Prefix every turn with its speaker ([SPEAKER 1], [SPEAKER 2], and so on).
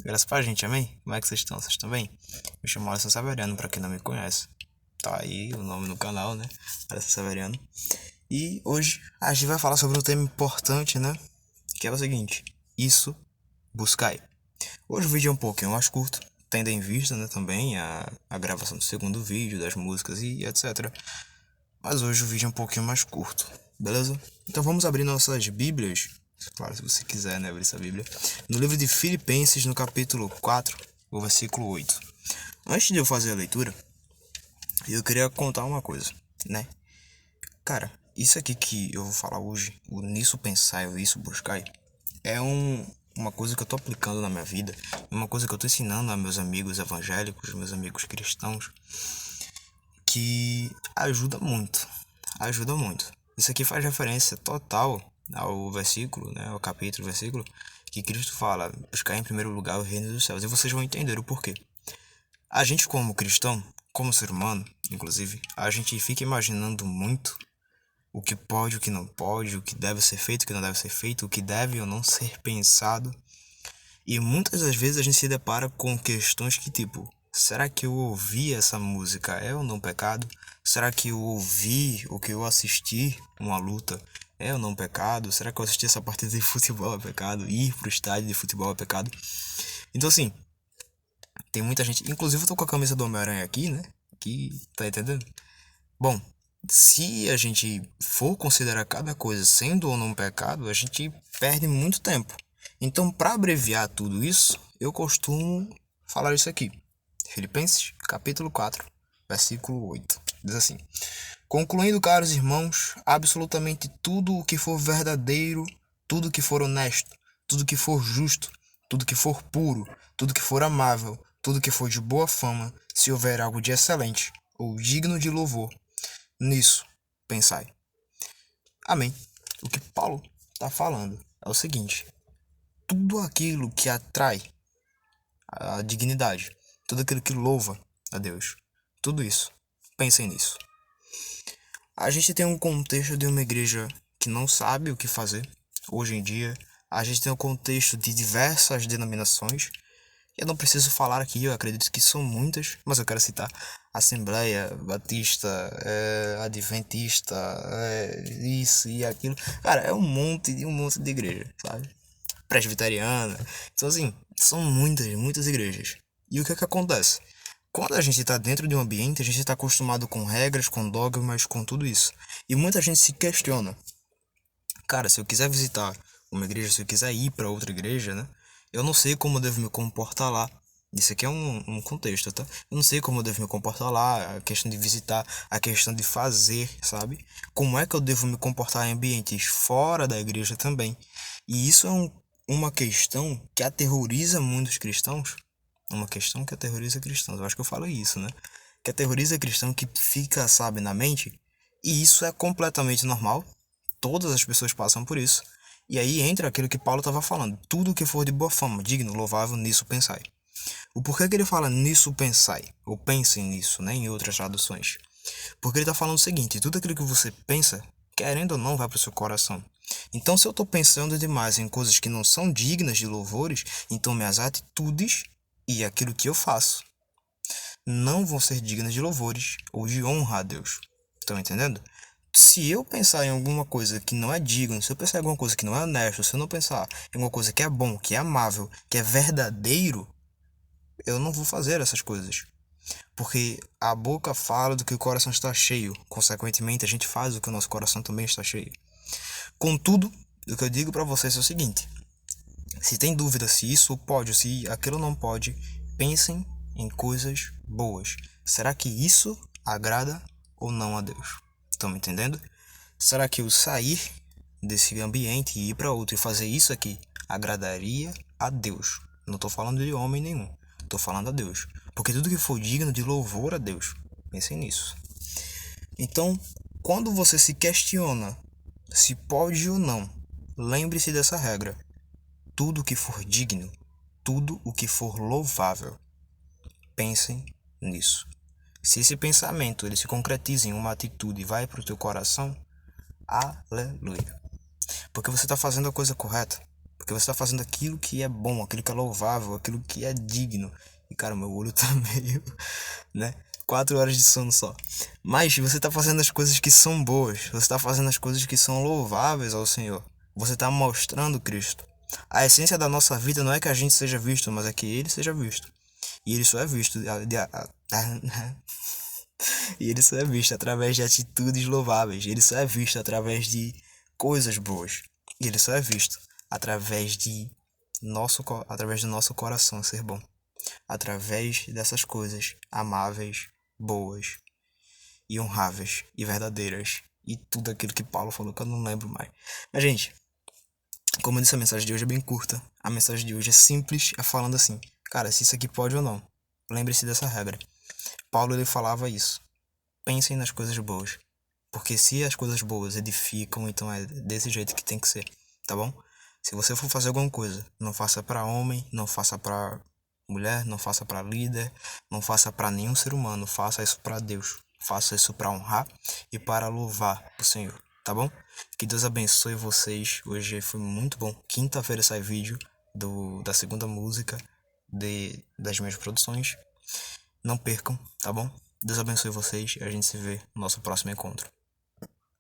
[SPEAKER 1] Graças pra gente, amém? Como é que vocês estão? Vocês estão bem? Me chamo Alisson Severiano, pra quem não me conhece. Tá aí o nome no canal, né? Alisson Severiano. E hoje a gente vai falar sobre um tema importante, né? Que é o seguinte: isso, buscai. Hoje o vídeo é um pouquinho mais curto, tendo em vista, né, também a gravação do segundo vídeo, das músicas e etc. Mas hoje o vídeo é um pouquinho mais curto, beleza? Então vamos abrir nossas Bíblias. Claro, se você quiser, né, abrir essa Bíblia. No livro de Filipenses, no capítulo 4, o versículo 8. Antes de eu fazer a leitura, eu queria contar uma coisa, né? Cara, isso aqui que eu vou falar hoje, o nisso pensar e o isso buscar, é uma coisa que eu tô aplicando na minha vida, uma coisa que eu tô ensinando a meus amigos evangélicos, meus amigos cristãos, que ajuda muito, ajuda muito. Isso aqui faz referência total ao versículo, né, ao capítulo, versículo, que Cristo fala, buscar em primeiro lugar o reino dos céus, e vocês vão entender o porquê. A gente como cristão, como ser humano, inclusive, a gente fica imaginando muito o que pode, o que não pode, o que deve ser feito, o que não deve ser feito, o que deve ou não ser pensado. E muitas das vezes a gente se depara com questões que tipo, será que eu ouvi essa música é ou não pecado? Será que eu ouvi o que eu assisti uma luta é ou não pecado? Será que eu assisti essa partida de futebol é pecado? Ir pro estádio de futebol é pecado? Então assim, tem muita gente, inclusive eu tô com a camisa do Homem-Aranha aqui, né? Que tá entendendo? Bom, se a gente for considerar cada coisa sendo ou não pecado, a gente perde muito tempo. Então, para abreviar tudo isso, eu costumo falar isso aqui. Filipenses, capítulo 4, versículo 8. Diz assim: concluindo, caros irmãos, absolutamente tudo o que for verdadeiro, tudo o que for honesto, tudo o que for justo, tudo o que for puro, tudo o que for amável, tudo o que for de boa fama, se houver algo de excelente ou digno de louvor, nisso pensai. Amém. O que Paulo está falando é o seguinte: tudo aquilo que atrai a dignidade, tudo aquilo que louva a Deus, tudo isso, pensem nisso. A gente tem um contexto de uma igreja que não sabe o que fazer. Hoje em dia, a gente tem um contexto de diversas denominações. Eu não preciso falar aqui, eu acredito que são muitas, mas eu quero citar Assembleia, Batista, Adventista, isso e aquilo. Cara, é um monte de igreja, sabe? Presbiteriana. Então, assim, são muitas, muitas igrejas. E o que é que acontece? Quando a gente está dentro de um ambiente, a gente está acostumado com regras, com dogmas, com tudo isso. E muita gente se questiona. Cara, se eu quiser visitar uma igreja, se eu quiser ir para outra igreja, né? Eu não sei como eu devo me comportar lá. Isso aqui é um contexto, tá? Eu não sei como eu devo me comportar lá, a questão de visitar, a questão de fazer, sabe? Como é que eu devo me comportar em ambientes fora da igreja também. E isso é uma questão que aterroriza muitos cristãos. Uma questão que aterroriza cristãos. Eu acho que eu falo isso, né? Que aterroriza cristão que fica, sabe, na mente. E isso é completamente normal. Todas as pessoas passam por isso. E aí entra aquilo que Paulo estava falando. Tudo que for de boa fama, digno, louvável, nisso pensai. O porquê que ele fala nisso pensai? Ou pensem nisso, né? Em outras traduções. Porque ele está falando o seguinte: tudo aquilo que você pensa, querendo ou não, vai para o seu coração. Então, se eu estou pensando demais em coisas que não são dignas de louvores, então minhas atitudes e aquilo que eu faço não vão ser dignas de louvores ou de honra a Deus. Estão entendendo? Se eu pensar em alguma coisa que não é digno, se eu pensar em alguma coisa que não é honesto, se eu não pensar em alguma coisa que é bom, que é amável, que é verdadeiro, eu não vou fazer essas coisas. Porque a boca fala do que o coração está cheio. Consequentemente, a gente faz o que o nosso coração também está cheio. Contudo, o que eu digo para vocês é o seguinte: se tem dúvida se isso pode ou se aquilo não pode, pensem em coisas boas. Será que isso agrada ou não a Deus? Estão me entendendo? Será que o sair desse ambiente e ir para outro e fazer isso aqui agradaria a Deus? Não estou falando de homem nenhum, estou falando a Deus. Porque tudo que for digno de louvor a Deus, pensem nisso. Então, quando você se questiona se pode ou não, lembre-se dessa regra: tudo o que for digno, tudo o que for louvável, pensem nisso. Se esse pensamento ele se concretiza em uma atitude e vai para o teu coração, aleluia. Porque você está fazendo a coisa correta. Porque Porque você tá fazendo aquilo que é bom, aquilo que é louvável, aquilo que é digno. E cara, meu olho tá meio, né? 4 horas de sono só. Mas você tá fazendo as coisas que são boas. Você tá fazendo as coisas que são louváveis ao Senhor. Você tá mostrando Cristo. A essência da nossa vida não é que a gente seja visto, mas é que Ele seja visto. E Ele só é visto. E Ele só é visto através de atitudes louváveis. Ele só é visto através de coisas boas. E Ele só é visto através de através do nosso coração ser bom. Através dessas coisas amáveis, boas e honráveis e verdadeiras. E tudo aquilo que Paulo falou que eu não lembro mais. Mas, gente, como eu disse, a mensagem de hoje é bem curta. A mensagem de hoje é simples, é falando assim: cara, se isso aqui pode ou não. Lembre-se dessa regra. Paulo, ele falava isso. Pensem nas coisas boas. Porque se as coisas boas edificam, então é desse jeito que tem que ser, tá bom? Se você for fazer alguma coisa, não faça para homem, não faça para mulher, não faça para líder, não faça para nenhum ser humano, faça isso para Deus. Faça isso para honrar e para louvar o Senhor, tá bom? Que Deus abençoe vocês. Hoje foi muito bom. Quinta-feira sai vídeo da segunda música das minhas produções. Não percam, tá bom? Deus abençoe vocês e a gente se vê no nosso próximo encontro.